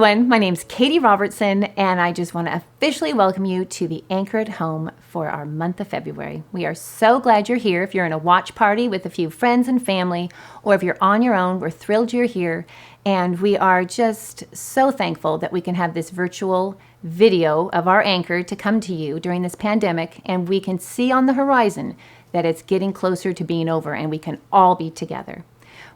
everyone. My name's Katie Robertson, and I just want to officially welcome you to the Anchor at Home for our month of February. We are so glad you're here. If you're in a watch party with a few friends and family, or if you're on your own, we're thrilled you're here. And we are just so thankful that we can have this virtual video of our anchor to come to you during this pandemic, and we can see on the horizon that it's getting closer to being over and we can all be together.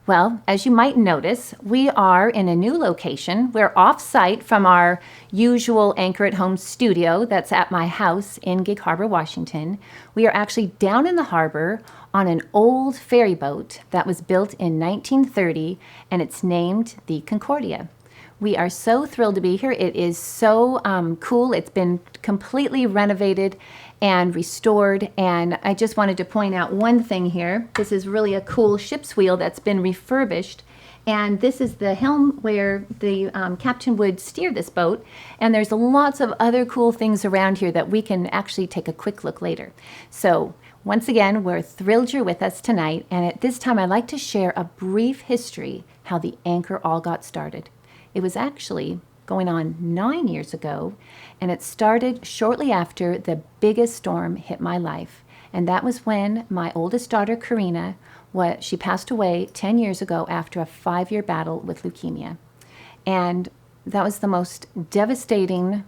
Well, as you might notice, we are in a new location. We're off-site from our usual Anchor at Home studio that's at my house in Gig Harbor, Washington. We are actually down in the harbor on an old ferry boat that was built in 1930, and it's named the Concordia. We are so thrilled to be here. It is so cool. It's been completely renovated and restored. And I just wanted to point out one thing here. This is really a cool ship's wheel that's been refurbished. And this is the helm where the captain would steer this boat. And there's lots of other cool things around here that we can actually take a quick look later. So once again, we're thrilled you're with us tonight. And at this time, I'd like to share a brief history how the Anchor all got started. It was actually going on 9 years ago, and it started shortly after the biggest storm hit my life. And that was when my oldest daughter, Karina, she passed away 10 years ago after a 5-year battle with leukemia. And that was the most devastating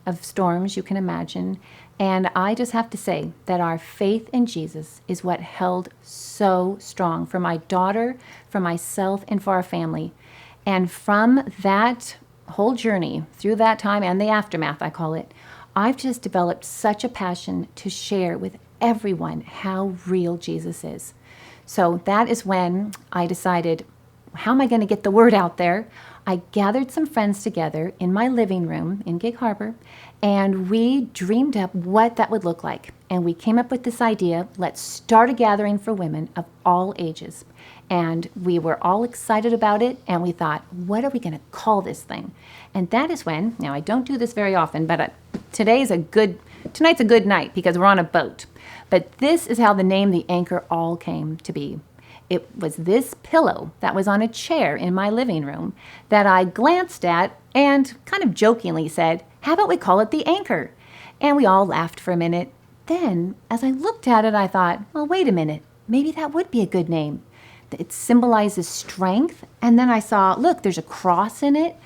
of storms you can imagine. And I just have to say that our faith in Jesus is what held so strong for my daughter, for myself, and for our family. And from that whole journey, through that time and the aftermath, I call it, I've just developed such a passion to share with everyone how real Jesus is. So that is when I decided, how am I going to get the word out there? I gathered some friends together in my living room in Gig Harbor, and we dreamed up what that would look like. And we came up with this idea, let's start a gathering for women of all ages. And we were all excited about it, and we thought, what are we going to call this thing? And that is when, now I don't do this very often, but tonight's a good night because we're on a boat. But this is how the name The Anchor all came to be. It was this pillow that was on a chair in my living room that I glanced at and kind of jokingly said, how about we call it The Anchor? And we all laughed for a minute. Then, as I looked at it, I thought, well, wait a minute, maybe that would be a good name. It symbolizes strength. And then I saw, look, there's a cross in it.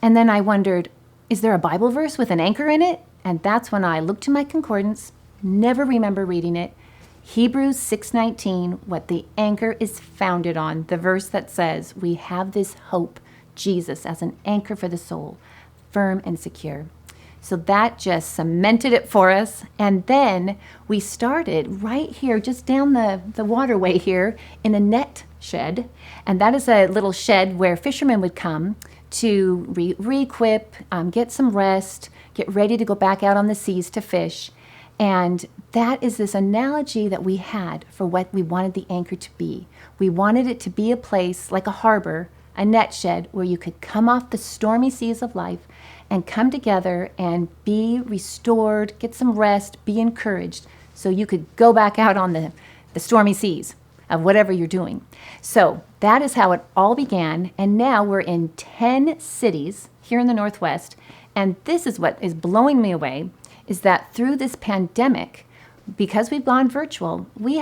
And then I wondered, is there a Bible verse with an anchor in it? And that's when I looked to my concordance, never remember reading it. Hebrews 6:19, what the anchor is founded on, the verse that says, we have this hope, Jesus, as an anchor for the soul, firm and secure. So that just cemented it for us. And then we started right here, just down the waterway here in a net shed. And that is a little shed where fishermen would come to re-equip, get some rest, get ready to go back out on the seas to fish. And that is this analogy that we had for what we wanted the Anchor to be. We wanted it to be a place like a harbor, a net shed, where you could come off the stormy seas of life and come together and be restored, get some rest, be encouraged, so you could go back out on the stormy seas of whatever you're doing. So that is how it all began, and now we're in 10 cities here in the Northwest, and this is what is blowing me away, is that through this pandemic, because we've gone virtual, we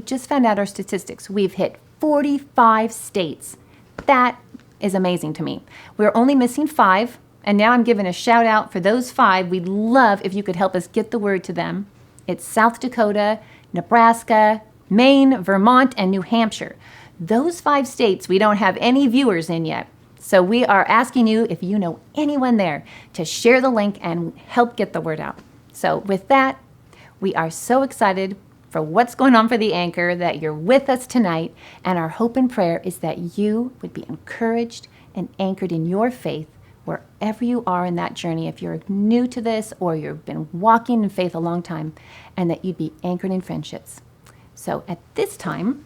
just found out our statistics. We've hit 45 states. That is amazing to me. We're only missing 5, and now I'm giving a shout out for those 5. We'd love if you could help us get the word to them. It's South Dakota, Nebraska, Maine, Vermont, and New Hampshire. Those 5 states we don't have any viewers in yet. So we are asking you, if you know anyone there, to share the link and help get the word out. So with that, we are so excited for what's going on for the Anchor, that you're with us tonight. And our hope and prayer is that you would be encouraged and anchored in your faith wherever you are in that journey. If you're new to this or you've been walking in faith a long time, and that you'd be anchored in friendships. So at this time,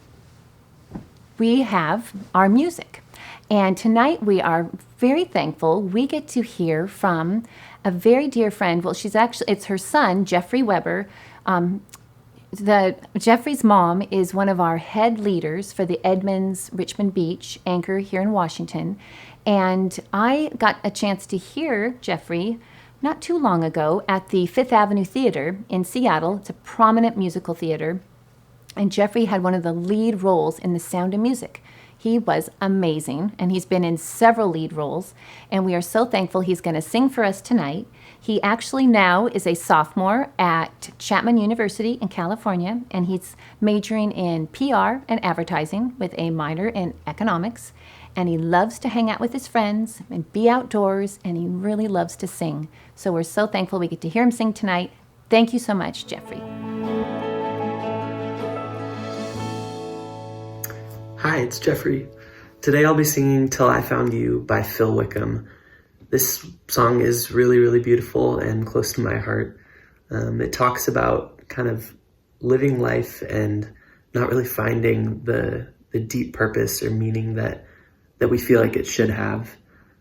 we have our music. And tonight we are very thankful. We get to hear from a very dear friend. Well, it's her son, Jeffrey Weber. Jeffrey's mom is one of our head leaders for the Edmonds Richmond Beach Anchor here in Washington. And I got a chance to hear Jeffrey not too long ago at the Fifth Avenue Theater in Seattle. It's a prominent musical theater. And Jeffrey had one of the lead roles in The Sound of Music. He was amazing, and he's been in several lead roles, and we are so thankful he's going to sing for us tonight. He actually now is a sophomore at Chapman University in California, and he's majoring in PR and advertising with a minor in economics, and he loves to hang out with his friends and be outdoors, and he really loves to sing. So we're so thankful we get to hear him sing tonight. Thank you so much, Jeffrey. Hi, it's Jeffrey. Today I'll be singing Till I Found You by Phil Wickham. This song is really, really beautiful and close to my heart. It talks about kind of living life and not really finding the deep purpose or meaning that we feel like it should have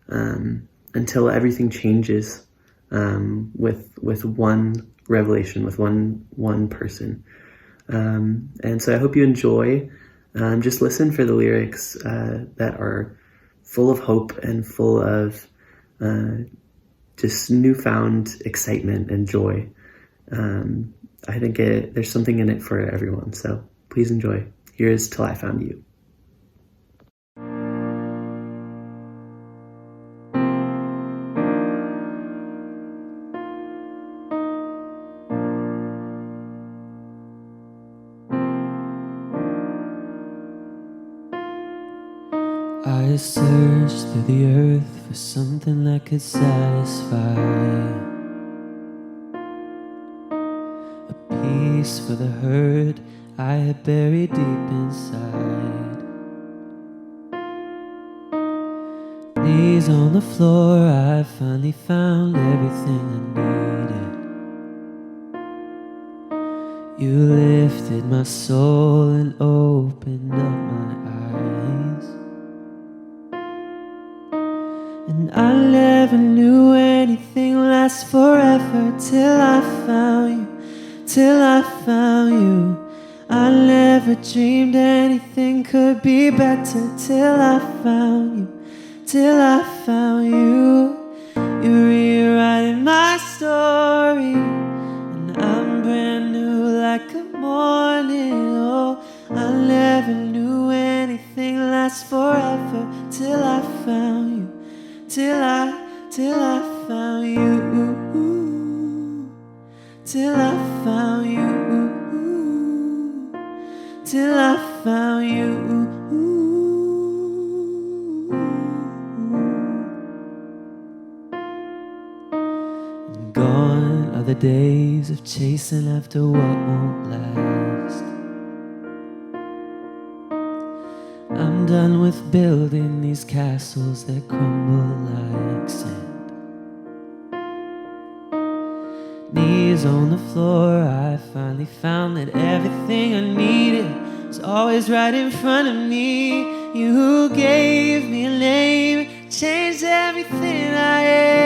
until everything changes with one revelation, with one person. And so I hope you enjoy. Just listen for the lyrics that are full of hope and full of just newfound excitement and joy. I think there's something in it for everyone, so please enjoy. Here is Till I Found You. I searched through the earth for something that could satisfy, a peace for the hurt I had buried deep inside. Knees on the floor, I finally found everything I needed. You lifted my soul and opened up my eyes. And I never knew anything lasts forever till I found you, till I found you. I never dreamed anything could be better till I found you, till I found you. You're rewriting my story, and I'm brand new like a morning. Oh, I never knew anything lasts forever till I found you. Till I found you, till I found you, till I found you. And gone are the days of chasing after what won't last. I'm done with building these castles that crumble like sand. Knees on the floor, I finally found that everything I needed was always right in front of me. You gave me a name, changed everything I am.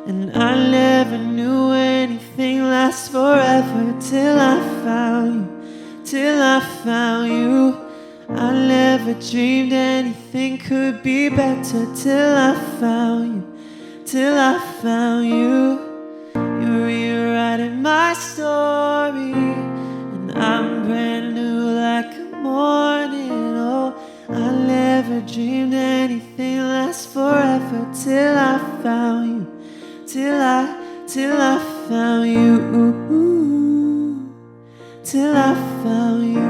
And I never knew anything lasts forever till I found you, till I found you. I never dreamed anything could be better till I found you, till I found you. You're rewriting my story, and I'm brand new like a morning. Oh, I never dreamed anything lasts forever till I found you, till I found you. Till I found you,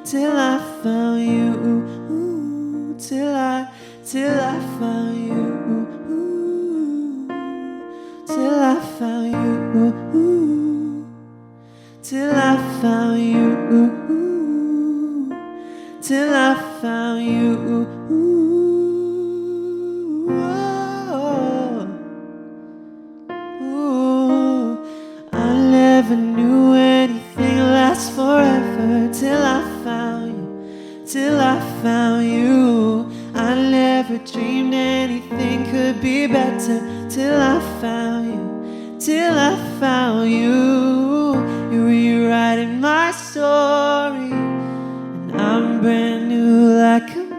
till I found you, till I found you, till I found you, till I found you, till I found you. Never knew anything lasts forever till I found you, till I found you. I never dreamed anything could be better till I found you, till I found you. You're rewriting my story, and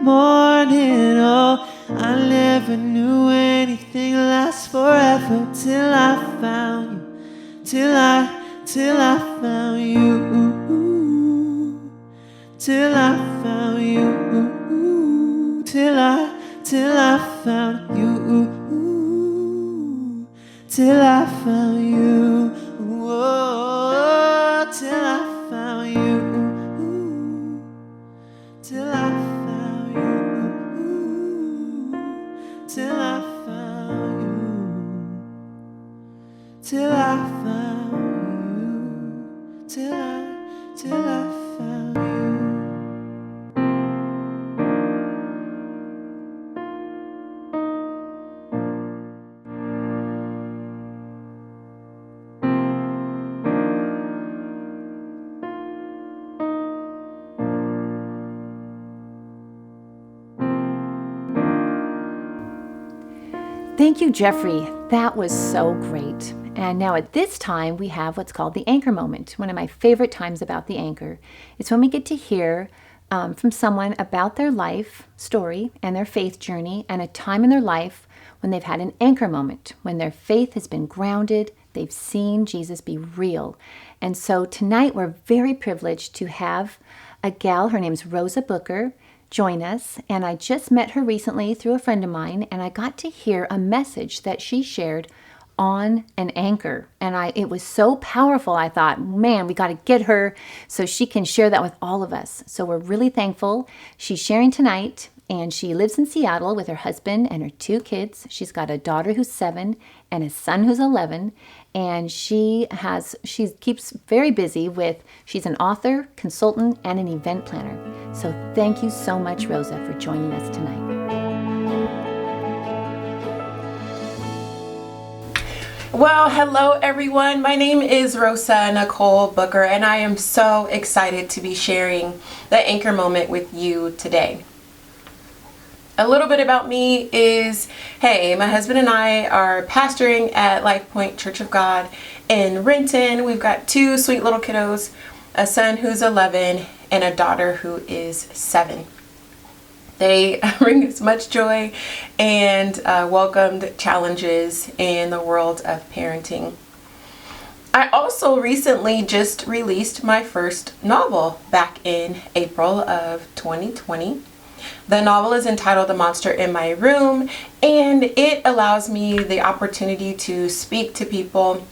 morning. Oh, I never knew anything lasts forever till I found you, till I found you, till I found you, till I found you, till I found you, oh, till I found you, till I found you, till I found you, till I found you, till I found you. Thank you, Jeffrey. That was so great. And now at this time, we have what's called the anchor moment. One of my favorite times about the anchor is when we get to hear from someone about their life story and their faith journey and a time in their life when they've had an anchor moment, when their faith has been grounded, they've seen Jesus be real. And so tonight, we're very privileged to have a gal, her name's Rosa Booker, join us, and I just met her recently through a friend of mine, and I got to hear a message that she shared on an anchor, and it was so powerful. I thought, man, we got to get her so she can share that with all of us. So we're really thankful. She's sharing tonight, and she lives in Seattle with her husband and her 2 kids. She's got a daughter who's 7 and a son who's 11, and she keeps very busy she's an author, consultant, and an event planner. So thank you so much, Rosa, for joining us tonight. Well, hello everyone. My name is Rosa Nicole Booker, and I am so excited to be sharing the anchor moment with you today. A little bit about me is, hey, my husband and I are pastoring at Life Point Church of God in Renton. We've got 2 sweet little kiddos, a son who's 11 and a daughter who is 7. They bring us much joy and welcomed challenges in the world of parenting. I also recently just released my first novel back in April of 2020. The novel is entitled The Monster in My Room, and it allows me the opportunity to speak to people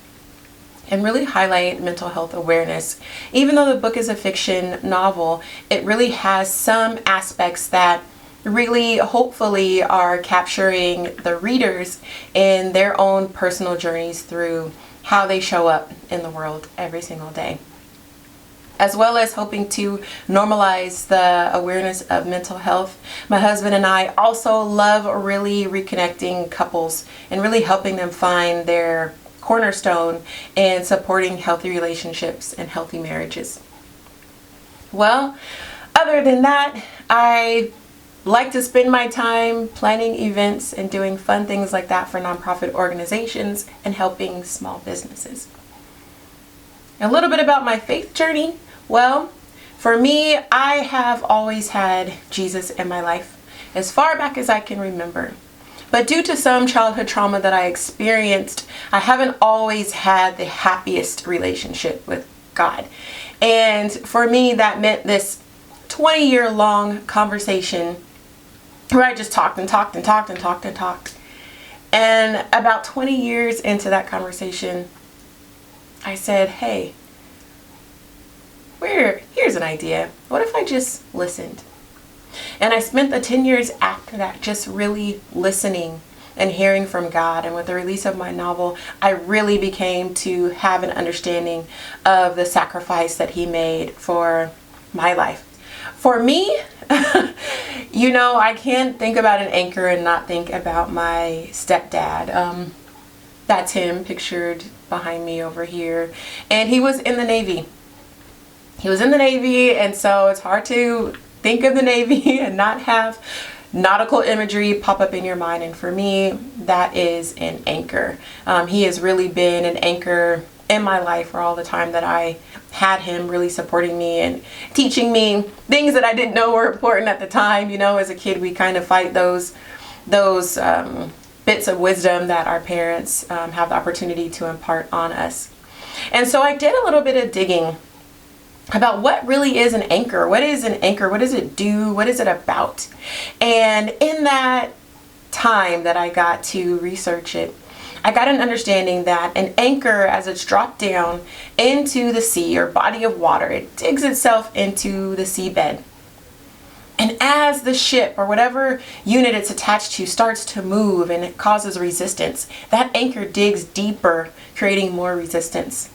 and really highlight mental health awareness. Even though the book is a fiction novel, it really has some aspects that really hopefully are capturing the readers in their own personal journeys through how they show up in the world every single day, as well as hoping to normalize the awareness of mental health. My husband and I also love really reconnecting couples and really helping them find their cornerstone in supporting healthy relationships and healthy marriages. Well, other than that, I like to spend my time planning events and doing fun things like that for nonprofit organizations and helping small businesses. A little bit about my faith journey. Well, for me, I have always had Jesus in my life as far back as I can remember. But due to some childhood trauma that I experienced, I haven't always had the happiest relationship with God. And for me, that meant this 20-year-long conversation where I just talked and talked and talked and talked and talked. And about 20 years into that conversation, I said, hey, here's an idea. What if I just listened? And I spent the 10 years after that just really listening and hearing from God. And with the release of my novel, I really became to have an understanding of the sacrifice that He made for my life. For me, I can't think about an anchor and not think about my stepdad. That's him pictured behind me over here. And he was in the Navy. And so it's hard to think of the Navy and not have nautical imagery pop up in your mind. And for me, that is an anchor. He has really been an anchor in my life, or all the time that I had him really supporting me and teaching me things that I didn't know were important at the time. You know, as a kid, we kind of fight those bits of wisdom that our parents have the opportunity to impart on us. And so I did a little bit of digging about what really is an anchor. What is an anchor? What does it do? What is it about? And in that time that I got to research it, I got an understanding that an anchor, as it's dropped down into the sea or body of water, it digs itself into the seabed. And as the ship or whatever unit it's attached to starts to move and it causes resistance, that anchor digs deeper, creating more resistance,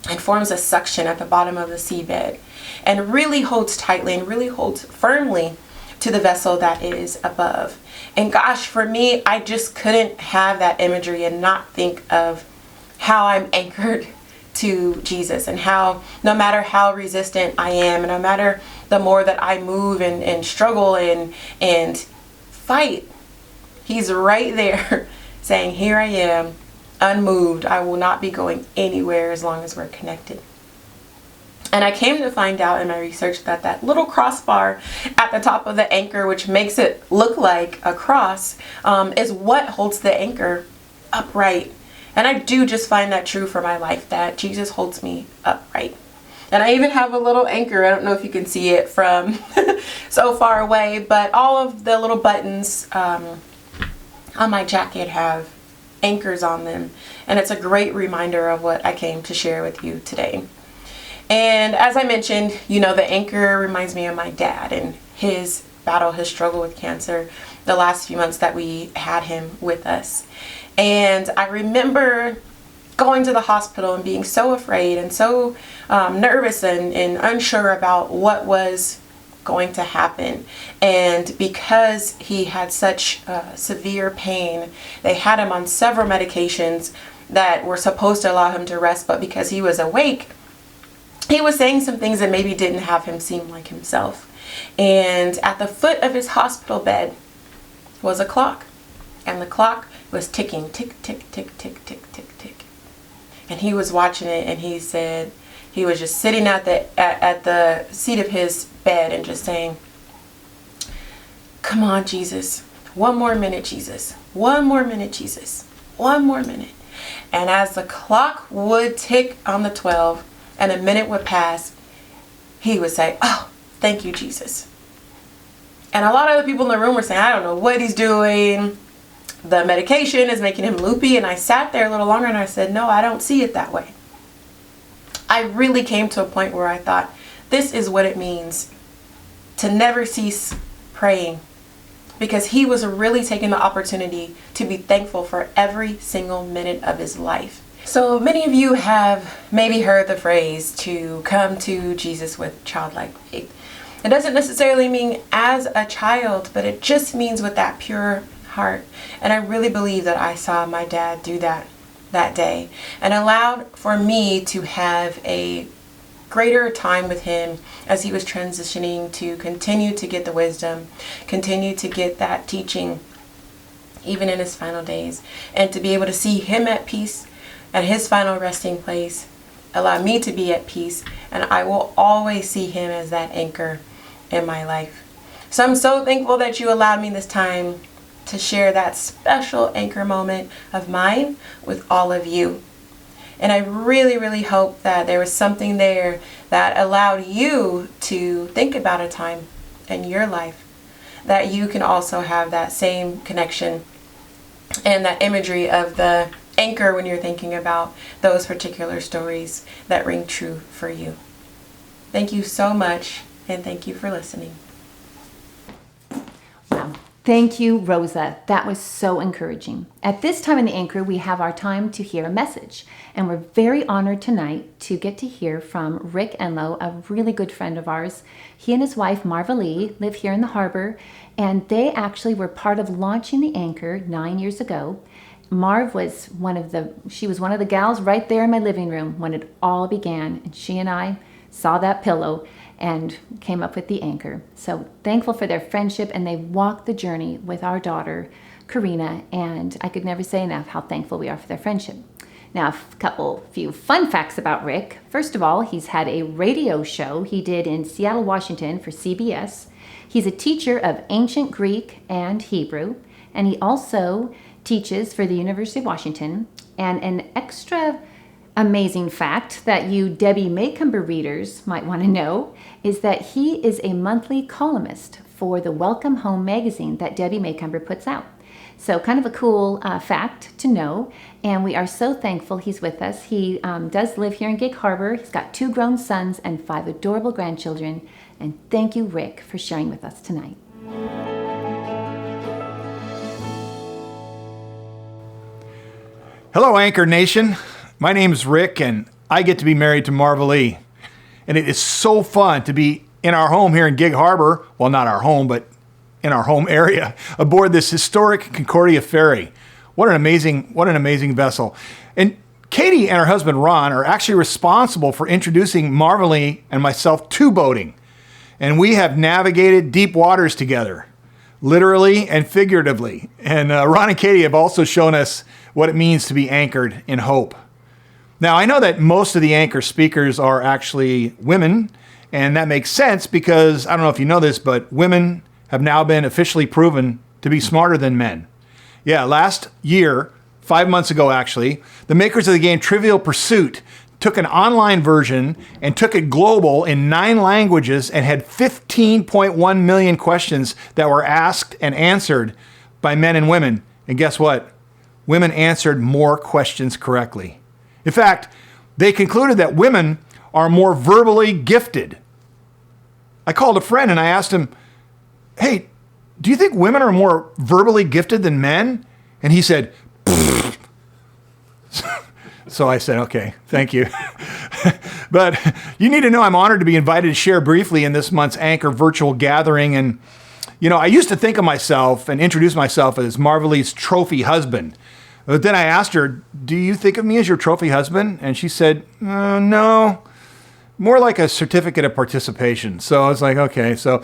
and forms a suction at the bottom of the seabed and really holds tightly and really holds firmly to the vessel that is above. And gosh, for me, I just couldn't have that imagery and not think of how I'm anchored to Jesus, and how no matter how resistant I am, and no matter the more that I move and struggle and fight, he's right there saying, here I am, unmoved. I will not be going anywhere as long as we're connected. And I came to find out in my research that that little crossbar at the top of the anchor, which makes it look like a cross, is what holds the anchor upright. And I do just find that true for my life, that Jesus holds me upright. And I even have a little anchor. I don't know if you can see it from so far away, but all of the little buttons on my jacket have anchors on them. And it's a great reminder of what I came to share with you today. And as I mentioned, you know, the anchor reminds me of my dad and his battle, his struggle with cancer, the last few months that we had him with us. And I remember going to the hospital and being so afraid and so nervous and unsure about what was going to happen. And because he had such severe pain, they had him on several medications that were supposed to allow him to rest, but because he was awake, he was saying some things that maybe didn't have him seem like himself. And at the foot of his hospital bed was a clock. And the clock was ticking, tick, tick, tick, tick, tick, tick, tick. And he was watching it, and he said, he was just sitting at the seat of his bed and just saying, come on, Jesus. One more minute, Jesus. One more minute, Jesus. One more minute. And as the clock would tick on the 12 and a minute would pass, he would say, oh, thank you, Jesus. And a lot of other people in the room were saying, I don't know what he's doing. The medication is making him loopy. And I sat there a little longer and I said, no, I don't see it that way. I really came to a point where I thought, this is what it means to never cease praying, because he was really taking the opportunity to be thankful for every single minute of his life. So many of you have maybe heard the phrase to come to Jesus with childlike faith. It doesn't necessarily mean as a child, but it just means with that pure heart. And I really believe that I saw my dad do that day, and allowed for me to have a greater time with him as he was transitioning to continue to get the wisdom, continue to get that teaching, even in his final days, and to be able to see him at peace at his final resting place, allow me to be at peace, and I will always see him as that anchor in my life. So I'm so thankful that you allowed me this time to share that special anchor moment of mine with all of you. And I really, really hope that there was something there that allowed you to think about a time in your life that you can also have that same connection and that imagery of the anchor when you're thinking about those particular stories that ring true for you. Thank you so much, and thank you for listening. Wow. Thank you, Rosa. That was so encouraging. At this time in the Anchor, we have our time to hear a message. And we're very honored tonight to get to hear from Rick Enloe, a really good friend of ours. He and his wife, Marva Lee, live here in the harbor, and they actually were part of launching the Anchor 9 years ago. Marv was one of the gals right there in my living room when it all began. And she and I saw that pillow and came up with the Anchor. So thankful for their friendship, and they walked the journey with our daughter, Karina, and I could never say enough how thankful we are for their friendship. Now, few fun facts about Rick. First of all, he's had a radio show he did in Seattle, Washington for CBS. He's a teacher of ancient Greek and Hebrew, and he also teaches for the University of Washington. And an extra amazing fact that you Debbie Maycomber readers might want to know is that he is a monthly columnist for the Welcome Home magazine that Debbie Maycomber puts out. So kind of a cool fact to know, and we are so thankful he's with us. He does live here in Gig Harbor. He's got 2 grown sons and 5 adorable grandchildren. And thank you, Rick, for sharing with us tonight. Hello, Anchor Nation. My name is Rick, and I get to be married to Marvalee. And it is so fun to be in our home here in Gig Harbor. Well, not our home, but in our home area, aboard this historic Concordia ferry. What an amazing vessel. And Katie and her husband Ron are actually responsible for introducing Marvalee and myself to boating. And we have navigated deep waters together, literally and figuratively. And Ron and Katie have also shown us what it means to be anchored in hope. Now, I know that most of the anchor speakers are actually women, and that makes sense because, I don't know if you know this, but women have now been officially proven to be smarter than men. Yeah, last year, 5 months ago actually, the makers of the game Trivial Pursuit took an online version and took it global in 9 languages and had 15.1 million questions that were asked and answered by men and women. And guess what? Women answered more questions correctly. In fact, they concluded that women are more verbally gifted. I called a friend and I asked him, "Hey, do you think women are more verbally gifted than men?" And he said, "Pfft." So I said, "Okay, thank you." But you need to know I'm honored to be invited to share briefly in this month's Anchor virtual gathering. And, you know, I used to think of myself and introduce myself as Marvalee's trophy husband. But then I asked her, "Do you think of me as your trophy husband?" And she said, "No. More like a certificate of participation." So I was like, okay. So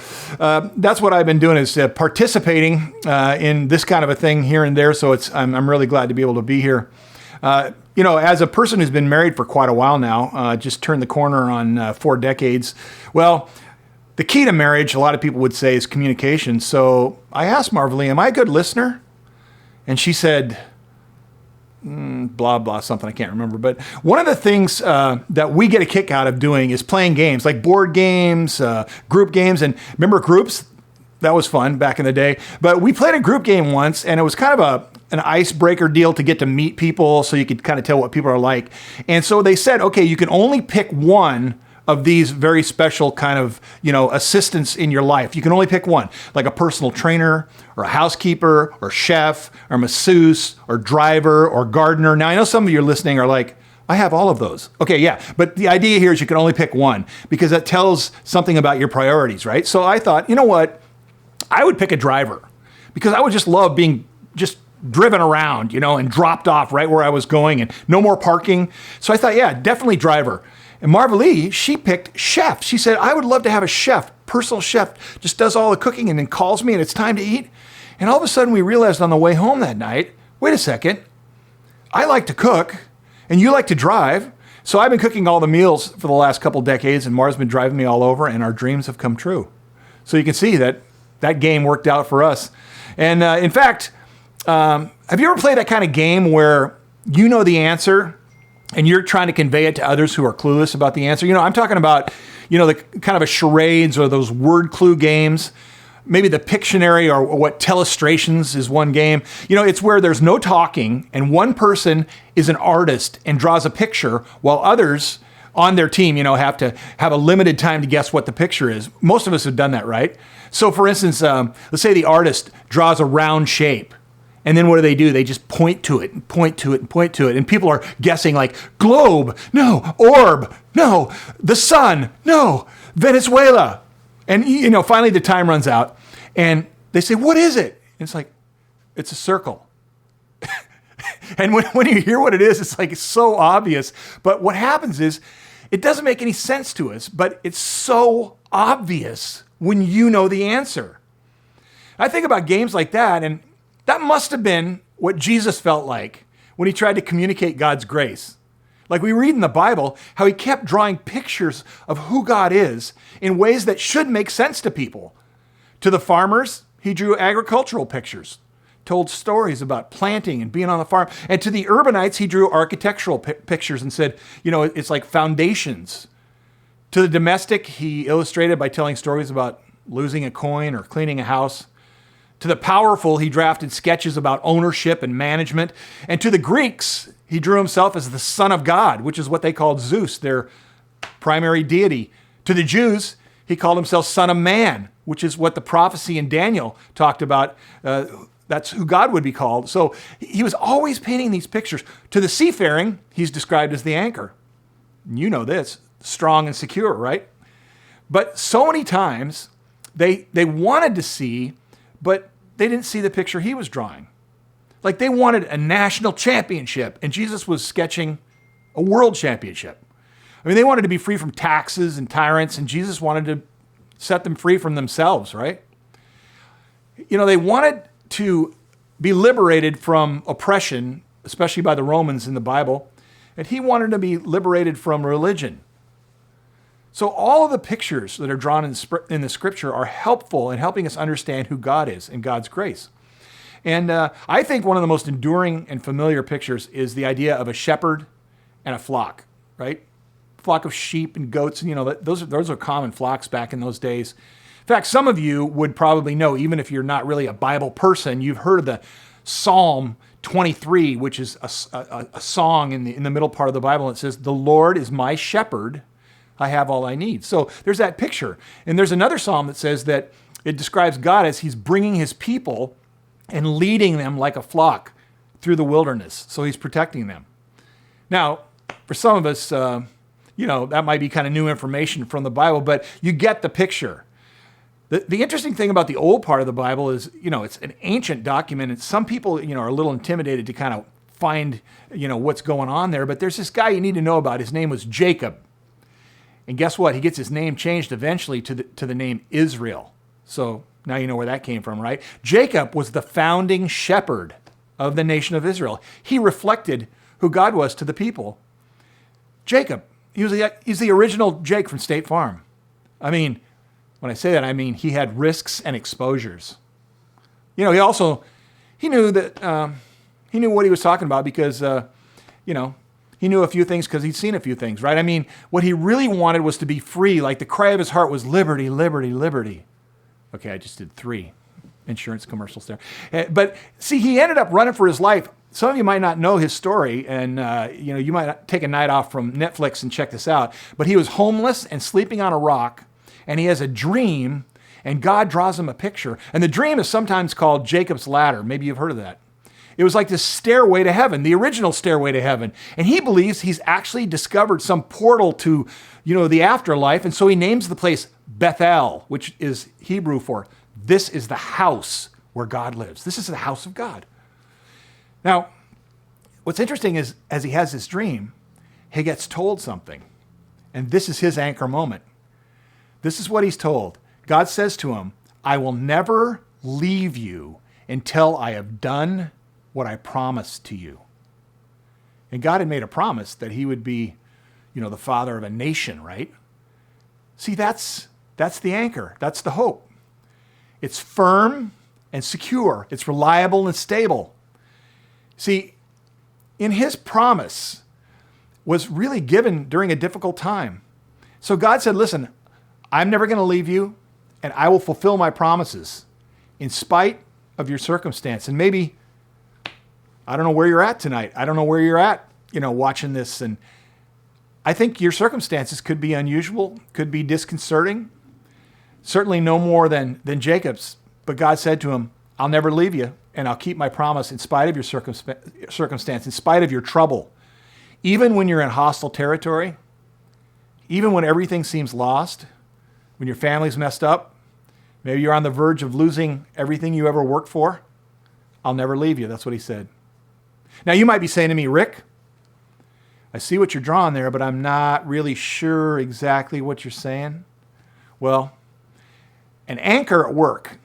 that's what I've been doing is participating in this kind of a thing here and there. So I'm really glad to be able to be here. You know, as a person who's been married for quite a while now, just turned the corner on 4 decades. Well, the key to marriage, a lot of people would say, is communication. So I asked Marvalee, "Am I a good listener?" And she said, blah, blah, something I can't remember. But one of the things that we get a kick out of doing is playing games, like board games, group games. And remember groups? That was fun back in the day. But we played a group game once, and it was kind of an icebreaker deal to get to meet people so you could kind of tell what people are like. And so they said, okay, you can only pick one of these very special kind of, assistants in your life. You can only pick one, like a personal trainer or a housekeeper or chef or masseuse or driver or gardener. Now, I know some of you listening are like, I have all of those. Okay, yeah. But the idea here is you can only pick one because that tells something about your priorities, right? So I thought, you know what? I would pick a driver because I would just love being just driven around, and dropped off right where I was going and no more parking. So I thought, yeah, definitely driver. And Marvalee, she picked chef. She said, I would love to have a chef, personal chef, just does all the cooking and then calls me and it's time to eat. And all of a sudden we realized on the way home that night, wait a second, I like to cook and you like to drive. So I've been cooking all the meals for the last couple decades and Mar's been driving me all over and our dreams have come true. So you can see that game worked out for us. And in fact, have you ever played that kind of game where you know the answer and you're trying to convey it to others who are clueless about the answer? I'm talking about, the kind of a charades or those word clue games. Maybe the Pictionary or what Telestrations is one game. It's where there's no talking and one person is an artist and draws a picture while others on their team, have to have a limited time to guess what the picture is. Most of us have done that, right? So for instance, let's say the artist draws a round shape. And then what do? They just point to it and point to it and point to it. And people are guessing like globe, no, orb, no, the sun, no, Venezuela. And, finally the time runs out and they say, what is it? And it's like, it's a circle. And when you hear what it is, it's like, it's so obvious. But what happens is it doesn't make any sense to us, but it's so obvious when you know the answer. I think about games like that, and that must have been what Jesus felt like when he tried to communicate God's grace. Like we read in the Bible how he kept drawing pictures of who God is in ways that should make sense to people. To the farmers, he drew agricultural pictures, told stories about planting and being on the farm. And to the urbanites, he drew architectural pictures and said, it's like foundations. To the domestic, he illustrated by telling stories about losing a coin or cleaning a house. To the powerful, he drafted sketches about ownership and management. And to the Greeks, he drew himself as the Son of God, which is what they called Zeus, their primary deity. To the Jews, he called himself Son of Man, which is what the prophecy in Daniel talked about. That's who God would be called. So he was always painting these pictures. To the seafaring, he's described as the anchor. You know this, strong and secure, right? But so many times they wanted to see, but they didn't see the picture he was drawing. Like they wanted a national championship, and Jesus was sketching a world championship. I mean, they wanted to be free from taxes and tyrants, and Jesus wanted to set them free from themselves, right? They wanted to be liberated from oppression, especially by the Romans in the Bible, and he wanted to be liberated from religion. So all of the pictures that are drawn in the scripture are helpful in helping us understand who God is and God's grace. And I think one of the most enduring and familiar pictures is the idea of a shepherd and a flock, right? Flock of sheep and goats, and those are common flocks back in those days. In fact, some of you would probably know, even if you're not really a Bible person, you've heard of the Psalm 23, which is a song in the middle part of the Bible. It says, "The Lord is my shepherd, I have all I need." So there's that picture. And there's another psalm that says that it describes God as he's bringing his people and leading them like a flock through the wilderness. So he's protecting them. Now, for some of us, that might be kind of new information from the Bible, but you get the picture. The interesting thing about the old part of the Bible is, it's an ancient document, and some people, are a little intimidated to kind of find, what's going on there. But there's this guy you need to know about. His name was Jacob. And guess what? He gets his name changed eventually to the name Israel. So now you know where that came from, right? Jacob was the founding shepherd of the nation of Israel. He reflected who God was to the people. Jacob, he's the original Jake from State Farm. I mean, when I say that, I mean he had risks and exposures. He knew that he knew what he was talking about because, he knew a few things because he'd seen a few things, right? I mean, what he really wanted was to be free. Like the cry of his heart was liberty, liberty, liberty. Okay, I just did 3 insurance commercials there. But see, he ended up running for his life. Some of you might not know his story, and you might take a night off from Netflix and check this out. But he was homeless and sleeping on a rock, and he has a dream, and God draws him a picture. And the dream is sometimes called Jacob's Ladder. Maybe you've heard of that. It was like this stairway to heaven, the original stairway to heaven. And he believes he's actually discovered some portal to, the afterlife. And so he names the place Bethel, which is Hebrew for, this is the house where God lives. This is the house of God. Now, what's interesting is as he has this dream, he gets told something. And this is his anchor moment. This is what he's told. God says to him, "I will never leave you until I have done what I promised to you." And God had made a promise that he would be, the father of a nation, right? See, that's the anchor. That's the hope. It's firm and secure. It's reliable and stable. See, in his promise was really given during a difficult time. So God said, listen, I'm never going to leave you, and I will fulfill my promises in spite of your circumstance. And maybe, I don't know where you're at tonight. I don't know where you're at, watching this. And I think your circumstances could be unusual, could be disconcerting. Certainly no more than Jacob's. But God said to him, I'll never leave you, and I'll keep my promise in spite of your circumstance, in spite of your trouble. Even when you're in hostile territory, even when everything seems lost, when your family's messed up, maybe you're on the verge of losing everything you ever worked for, I'll never leave you. That's what he said. Now, you might be saying to me, Rick, I see what you're drawing there, but I'm not really sure exactly what you're saying. Well, an anchor at work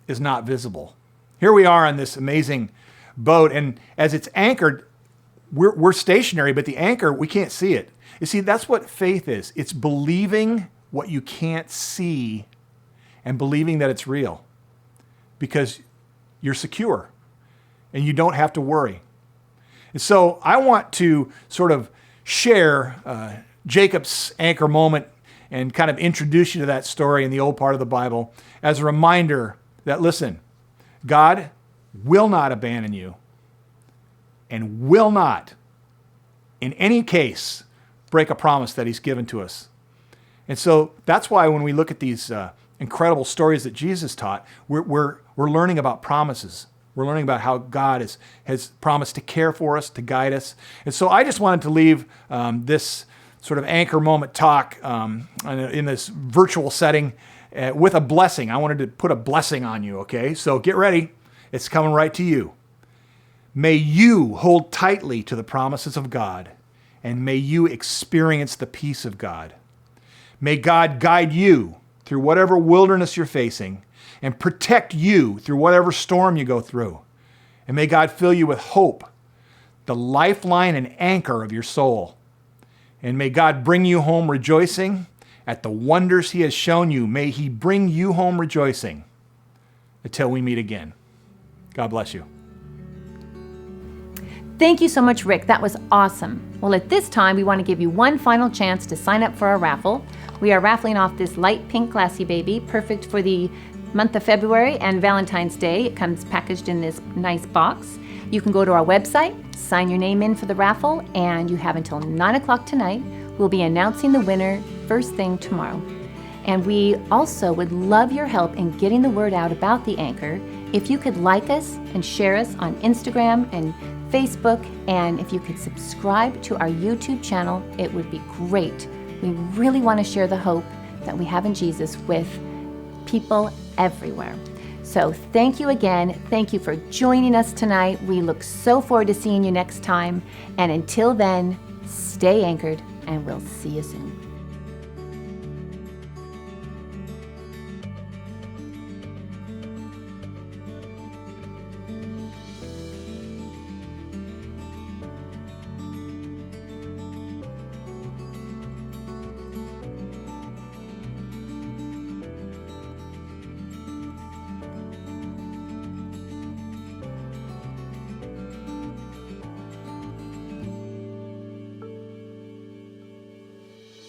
is not visible. Here we are on this amazing boat, and as it's anchored, we're stationary, but the anchor, we can't see it. You see, that's what faith is. It's believing what you can't see and believing that it's real, because you're secure and you don't have to worry. And so I want to sort of share Jacob's anchor moment and kind of introduce you to that story in the old part of the Bible as a reminder that, listen, God will not abandon you and will not, in any case, break a promise that he's given to us. And so that's why when we look at these incredible stories that Jesus taught, we're learning about promises. We're learning about how God has promised to care for us, to guide us. And so I just wanted to leave this sort of anchor moment talk in this virtual setting with a blessing. I wanted to put a blessing on you, okay? So get ready. It's coming right to you. May you hold tightly to the promises of God, and may you experience the peace of God. May God guide you through whatever wilderness you're facing and protect you through whatever storm you go through. And may God fill you with hope, the lifeline and anchor of your soul. And may God bring you home rejoicing at the wonders he has shown you. May he bring you home rejoicing until we meet again. God bless you. Thank you so much, Rick. That was awesome. Well, at this time, we want to give you one final chance to sign up for our raffle. We are raffling off this light pink glassy baby, perfect for the month of February and Valentine's Day. It comes packaged in this nice box. You can go to our website, sign your name in for the raffle, and you have until 9 o'clock tonight. We'll be announcing the winner first thing tomorrow. And we also would love your help in getting the word out about the Anchor. If you could like us and share us on Instagram and Facebook, and if you could subscribe to our YouTube channel, it would be great. We really want to share the hope that we have in Jesus with people everywhere. So thank you again. Thank you for joining us tonight. We look so forward to seeing you next time. And until then, stay anchored, and we'll see you soon.